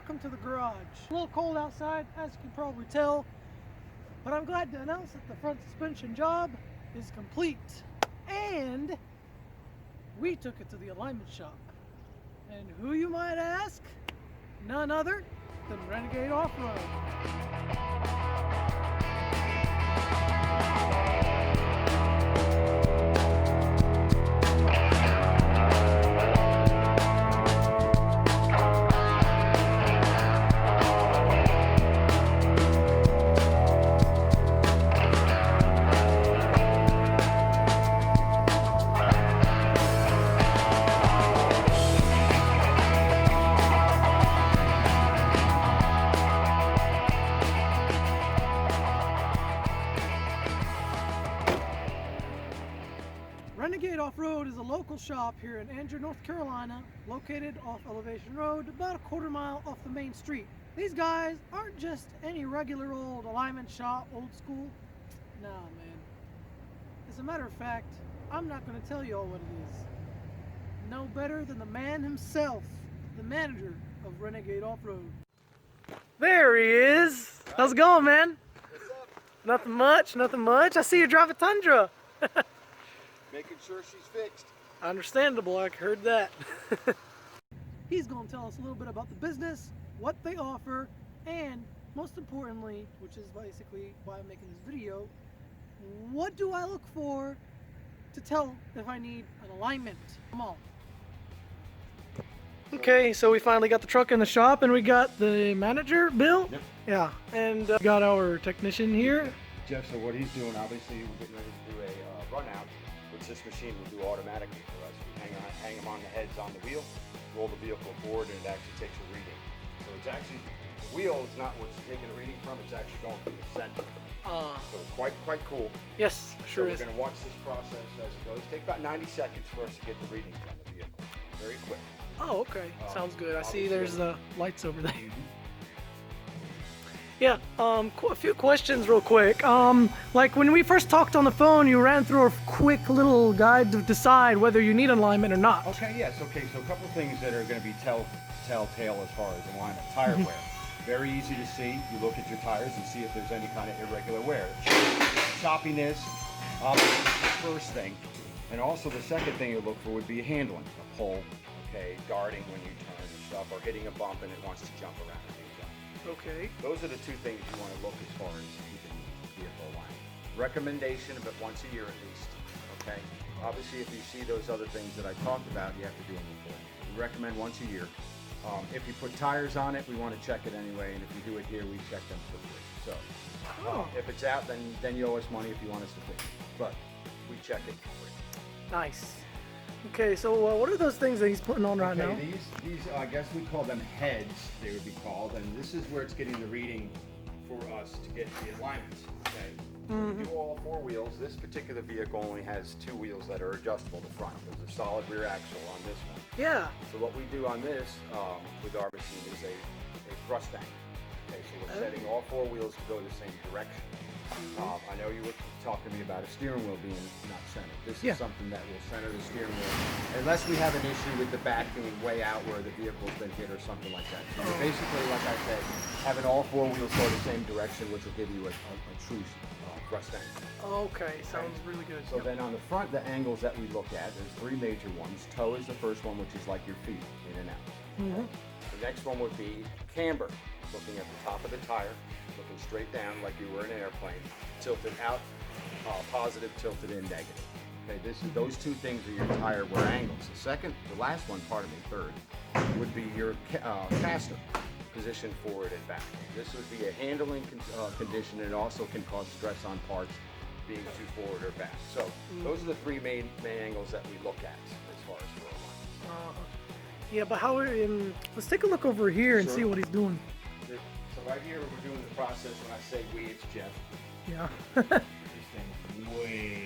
welcome to the garage. A little cold outside, as you can probably tell, but I'm glad to announce that the front suspension job is complete. And we took it to the alignment shop. And who, you might ask? None other than Renegade Off-road. Renegade Off-road is a local shop here in Angier, North Carolina, located off Elevation Road, about a quarter mile off the main street. These guys aren't just any regular old alignment shop, old school. Nah, man. As a matter of fact, I'm not going to tell you all what it is. No better than the man himself, the manager of Renegade Off-road. There he is. How's it going, man? What's up? Nothing much, nothing much. I see you drive a Tundra. Making sure she's fixed. Understandable, I heard that. He's going to tell us a little bit about the business, what they offer, and most importantly, which is basically why I'm making this video, what do I look for to tell if I need an alignment? Come on. Okay, so we finally got the truck in the shop and we got the manager, Bill? Yep. Yeah, and got our technician here. Jeff, so what he's doing, obviously we're getting ready to do a run out, which this machine will do automatically for us. We hang them on the heads on the wheel, roll the vehicle forward, and it actually takes a reading. So it's actually, the wheel is not what's taking a reading from, it's actually going through the center. So it's quite cool. Yes, sure is. So we're going to watch this process as it goes. Take about 90 seconds for us to get the reading from the vehicle. Very quick. Oh, okay. Sounds good. I see there's the lights over there. Mm-hmm. Yeah, a few questions real quick. Like when we first talked on the phone, you ran through a quick little guide to decide whether you need alignment or not. Okay, yes, okay, so a couple of things that are going to be telltale as far as alignment. Tire wear. Very easy to see. You look at your tires and see if there's any kind of irregular wear. Choppiness, obviously the first thing. And also the second thing you look for would be handling. A pull, okay, guarding when you turn and stuff, or hitting a bump and it wants to jump around. Okay. Those are the two things you want to look as far as keeping the vehicle aligned. Recommendation, but once a year at least, okay? Obviously, if you see those other things that I talked about, you have to do them before. We recommend once a year. If you put tires on it, we want to check it anyway, and if you do it here, we check them for free. So, if it's out, then you owe us money if you want us to fix it. But we check it for free. Nice. Okay, so what are those things that he's putting on right now? These I guess we call them heads, they would be called, and this is where it's getting the reading for us to get the alignments, okay? We do all four wheels. This particular vehicle only has two wheels that are adjustable to front. There's a solid rear axle on this one. Yeah. So what we do on this, with our machine, is a thrust angle. Okay, so we're setting all four wheels to go the same direction. I know you were talking to me about a steering wheel being not centered. This is something that will center the steering wheel, unless we have an issue with the back being way out where the vehicle's been hit or something like that. So basically, like I said, having all four wheels go the same direction, which will give you a true thrust angle. Okay, sounds really good. So then on the front, the angles that we look at, there's three major ones. Toe is the first one, which is like your feet in and out. The next one would be camber, looking at the top of the tire, looking straight down like you were in an airplane, tilted out, positive, tilted in, negative. Okay, those two things are your tire wear angles. The last one, third, would be your caster, position forward and back. This would be a handling condition, and it also can cause stress on parts being too forward or back. So those are the three main angles that we look at as far as roll line. Yeah, but how? Let's take a look over here and see what he's doing. So right here, we're doing the process. When I say we, it's Jeff. Yeah. This thing's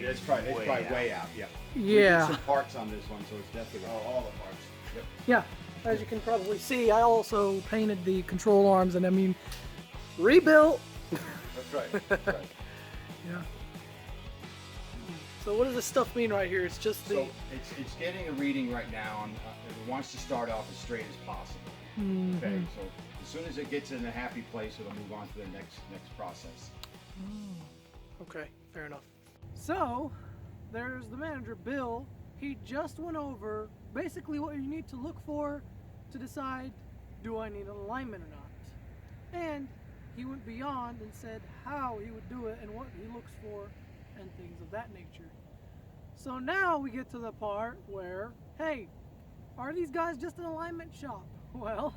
it's probably way out. Yeah. Yeah. We did some parts on this one, so it's definitely all the parts. Yep. Yeah. As you can probably see, I also painted the control arms, and I mean, rebuilt. That's right. That's right. Yeah. So what does this stuff mean right here? It's just the... So it's getting a reading right now, and it wants to start off as straight as possible. Okay, so as soon as it gets in a happy place, it'll move on to the next process. Okay, fair enough. So, there's the manager, Bill. He just went over basically what you need to look for to decide, do I need an alignment or not? And he went beyond and said how he would do it and what he looks for and things of that nature. So now we get to the part where, hey, are these guys just an alignment shop? Well,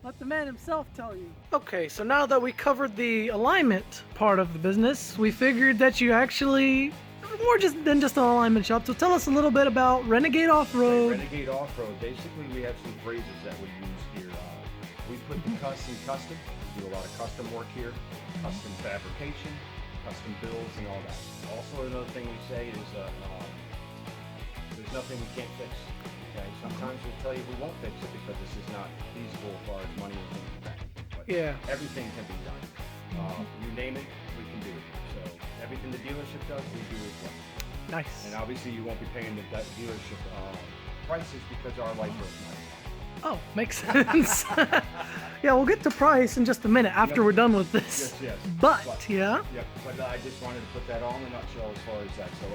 let the man himself tell you. Okay, so now that we covered the alignment part of the business, we figured that you actually are more than just an alignment shop. So tell us a little bit about Renegade Off-road. Renegade Off-road, basically we have some phrases that we use here. We put the custom. We do a lot of custom work here, custom fabrication, custom builds and all that. Also another thing we say is there's nothing we can't fix. Okay, sometimes we'll tell you we won't fix it because this is not feasible as far as money and things like that. But Yeah. everything can be done. You name it, we can do it. So everything the dealership does, we do as well. Nice. And obviously you won't be paying the dealership prices because our light bill's not. Oh, makes sense. Yeah, we'll get to price in just a minute after we're done with this. Yes. But yeah. Yep, but I just wanted to put that all in a nutshell as far as that. So,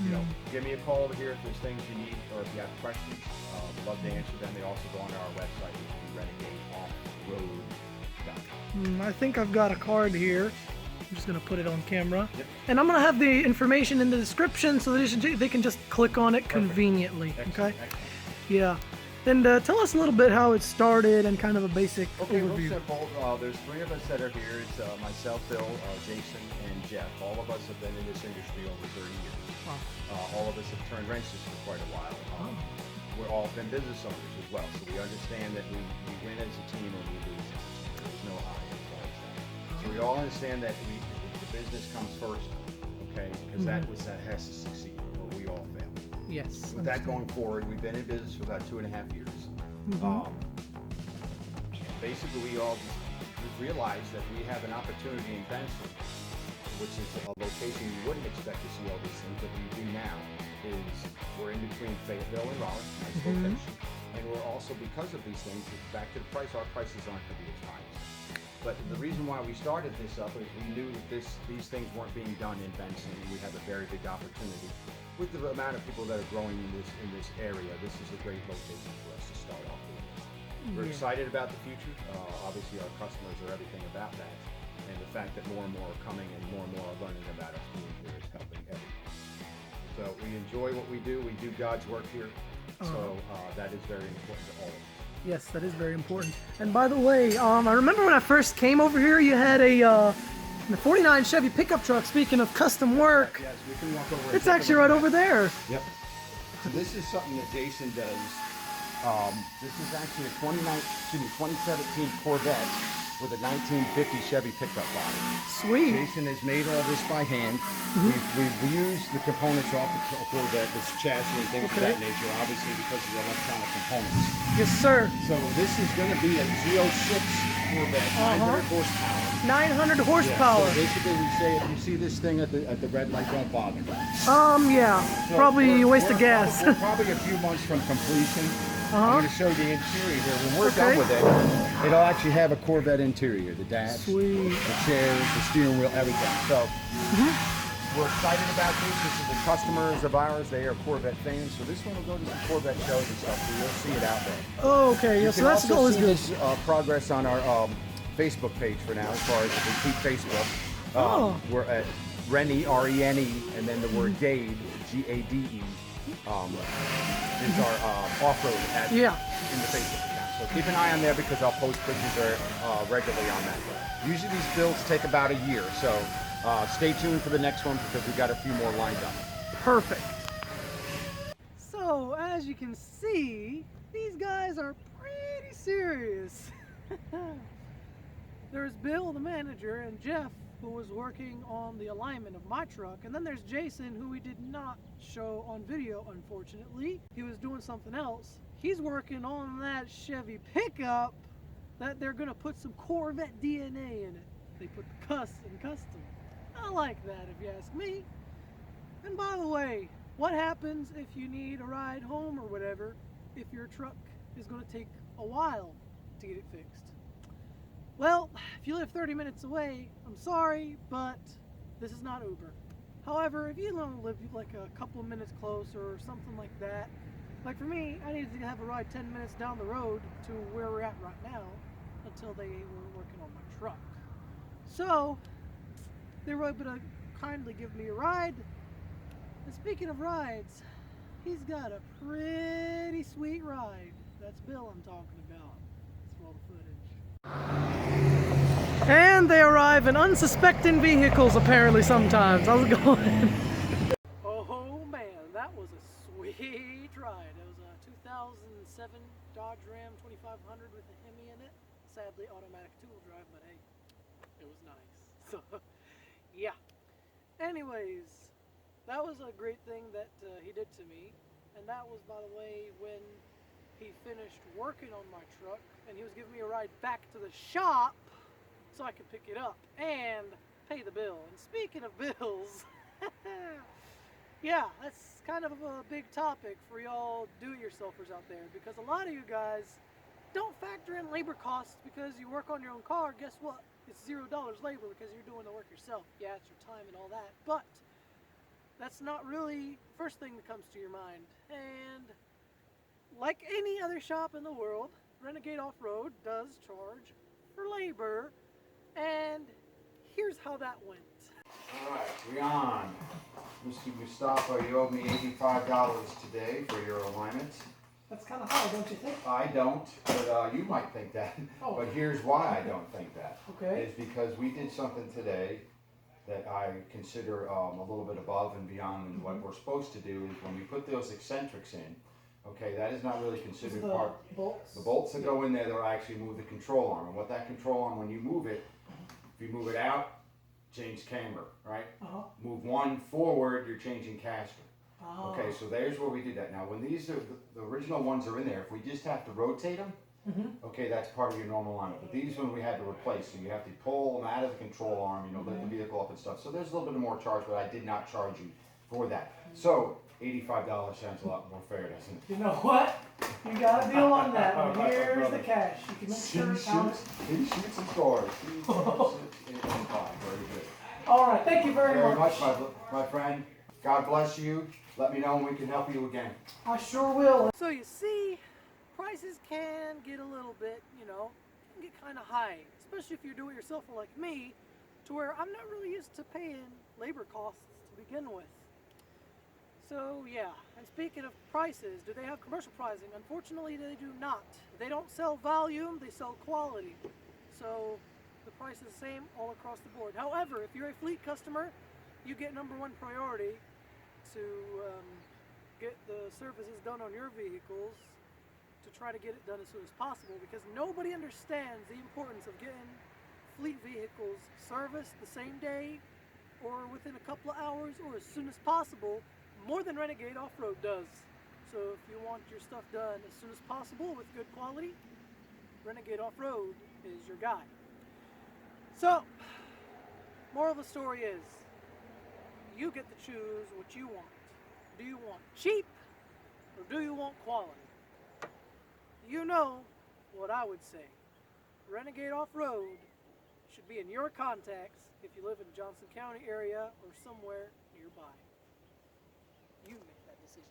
you know, give me a call over here if there's things you need or if you have questions. We'd love to answer them. They also go on our website, which is renegadeoffroad.com. I think I've got a card here. I'm just gonna put it on camera. Yep. And I'm gonna have the information in the description so that they can just click on it conveniently. Excellent, Okay? excellent. Yeah. And tell us a little bit how it started and kind of a basic Okay, real overview. simple. There's three of us that are here. It's myself, Bill, Jason, and Jeff. All of us have been in this industry over 30 years. Wow. All of us have turned wrenches for quite a while. We're all been business owners as well, so we understand that we win as a team and we lose as a team. There's no I as far as that. So we all understand that the business comes first, okay? Because that has to succeed, or we all fail. Yes. With that going forward, we've been in business for about 2.5 years. Basically, we all realized that we have an opportunity in Benson, which is a location you wouldn't expect to see all these things, but we do now. Is we're in between Fayetteville and Raleigh, nice location, and we're also, because of these things, back to the price, our prices aren't going to be as high. But the reason why we started this up is we knew that these things weren't being done in Benson, and we have a very big opportunity. With the amount of people that are growing in this area, this is a great location for us to start off with. We're excited about the future. Obviously, our customers are everything about that, and the fact that more and more are coming and more are learning about us being here is helping everyone. So we enjoy what we do. We do God's work here, so that is very important to all of us. Yes, that is very important. And by the way, I remember when I first came over here, you had the 49 Chevy pickup truck. Speaking of custom work, Yes, we can walk over. it's actually right over there. Yep. So this is something that Jason does. This is actually a 2017 Corvette with a 1950 Chevy pickup body. Sweet. Jason has made all this by hand. We've used the components off the Corvette, this chassis and things of that nature, obviously because of the electronic components. Yes, sir. So this is going to be a Z06 Corvette, 900 horsepower. 900 horsepower. Yeah, so basically, we say if you see this thing at the red light, don't bother. Yeah, So probably a waste of we're gas. We're probably a few months from completion. I'm going to show the interior here. When we're done with it, it'll actually have a Corvette interior. The dash, Sweet. the chairs, the steering wheel, everything. So we're excited about this. This is the customers of ours. They are Corvette fans. So this one will go to some Corvette shows and stuff. So you'll see it out there. Oh, okay. Yeah, so that's You can always also good. see this progress on our Facebook page for now, as far as if we keep Facebook. We're at Rene, R-E-N-E, and then the word Gade, G-A-D-E, is our off-road ad in the Facebook account. So keep an eye on there because I'll post pictures regularly on that. Usually these builds take about a year, so stay tuned for the next one because we've got a few more lined up. Perfect. So, as you can see, these guys are pretty serious. There's Bill, the manager, and Jeff, who was working on the alignment of my truck. And then there's Jason, who we did not show on video, unfortunately. He was doing something else. He's working on that Chevy pickup that they're gonna put some Corvette DNA in it. They put the custom. I like that, if you ask me. And by the way, what happens if you need a ride home or whatever, if your truck is gonna take a while to get it fixed. Well, if you live 30 minutes away, I'm sorry, but this is not Uber. However, if you don't live like a couple of minutes closer or something like that, like for me, I needed to have a ride 10 minutes down the road to where we're at right now until they were working on my truck. So, they were able to kindly give me a ride. And speaking of rides, he's got a pretty sweet ride. That's Bill I'm talking about. Let's roll the footage. And they arrive in unsuspecting vehicles apparently sometimes. How's it going? Oh man, that was a sweet ride. It was a 2007 Dodge Ram 2500 with a Hemi in it. Sadly automatic two-wheel drive, but hey, it was nice. So, yeah. Anyways, that was a great thing that he did to me. And that was, by the way, when he finished working on my truck and he was giving me a ride back to the shop so I could pick it up and pay the bill. And speaking of bills, yeah, that's kind of a big topic for y'all do-it-yourselfers out there, because a lot of you guys don't factor in labor costs because you work on your own car. Guess what? It's $0 labor because you're doing the work yourself. Yeah, it's your time and all that, but that's not really the first thing that comes to your mind. And like any other shop in the world, Renegade Off-road does charge for labor, and here's how that went. Alright, we on. Mr. Mustafa, you owe me $85 today for your alignment. That's kind of high, don't you think? I don't, but you might think that. Oh. But here's why I don't think that. Okay. It's because we did something today that I consider a little bit above and beyond what we're supposed to do. Is when we put those eccentrics in, okay, that is not really considered part. Bolts? The bolts that go in there, they'll actually move the control arm. And what that control arm, when you move it, if you move it out, change camber, right? Uh-huh. Move one forward, you're changing caster. Oh. Okay, so there's where we did that. Now, when these are the original ones are in there, if we just have to rotate them, okay, that's part of your normal alignment. But these one we had to replace, so you have to pull them out of the control arm, you know, lift the vehicle up and stuff. So there's a little bit more charge, but I did not charge you for that. So $85 sounds a lot more fair, doesn't it? You know what? You got a deal on that one. Here's the cash. You can make sure it's counted. He shoots and scores. He shoots and fine. Very good. All right, thank you very much. My friend. God bless you. Let me know when we can help you again. I sure will. So you see, prices can get a little bit, can get kind of high, especially if you're do-it-yourselfer like me, to where I'm not really used to paying labor costs to begin with. So yeah, and speaking of prices, do they have commercial pricing? Unfortunately, they do not. They don't sell volume, they sell quality. So the price is the same all across the board. However, if you're a fleet customer, you get #1 priority to get the services done on your vehicles, to try to get it done as soon as possible, because nobody understands the importance of getting fleet vehicles serviced the same day or within a couple of hours or as soon as possible, more than Renegade Off-road does. So if you want your stuff done as soon as possible with good quality, Renegade Off-road is your guy. So, moral of the story is, you get to choose what you want. Do you want cheap or do you want quality? You know what I would say. Renegade Off-road should be in your contacts if you live in Johnson County area or somewhere nearby. You make that decision.